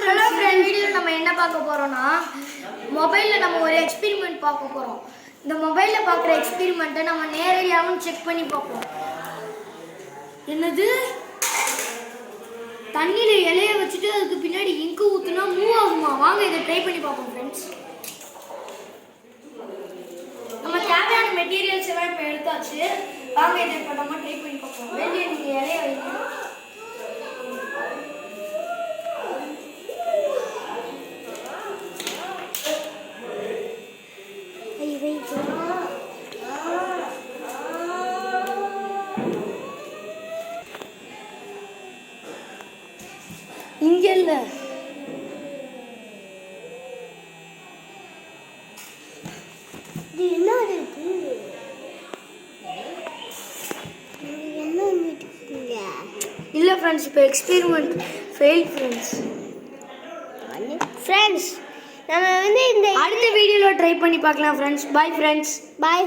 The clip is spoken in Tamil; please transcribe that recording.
வீடியோவில் நம்ம என்ன பார்க்க போகிறோம்னா மொபைலில் நம்ம ஒரு எக்ஸ்பெரிமெண்ட் பார்க்க போகிறோம். இந்த மொபைலில் பார்க்குற எக்ஸ்பெரிமெண்ட்டை நம்ம நேரடியாகவும் செக் பண்ணி பார்ப்போம். என்னது, தண்ணியில் இலைய வச்சுட்டு அதுக்கு பின்னாடி இங்கு ஊற்றுனா மூவ் ஆகுமா? வாங்க இதை ட்ரை பண்ணி பார்ப்போம் ஃப்ரெண்ட்ஸ். நம்ம தேவையான மெட்டீரியல்ஸ் எல்லாம் இப்போ எடுத்தாச்சு. வாங்க இதை இப்போ நம்ம ட்ரை பண்ணி பார்ப்போம். வெளியே நீங்கள் இலைய வைங்க. இங்க இல்ல, இல்ல ஃப்ரெண்ட்ஸ், இப்போ எக்ஸ்பெரிமெண்ட் ஃபெயில் ஃப்ரெண்ட்ஸ். நம்ம வந்து இந்த அடுத்த வீடியோல ட்ரை பண்ணி பார்க்கலாம் ஃப்ரெண்ட்ஸ். Bye friends. பாய்.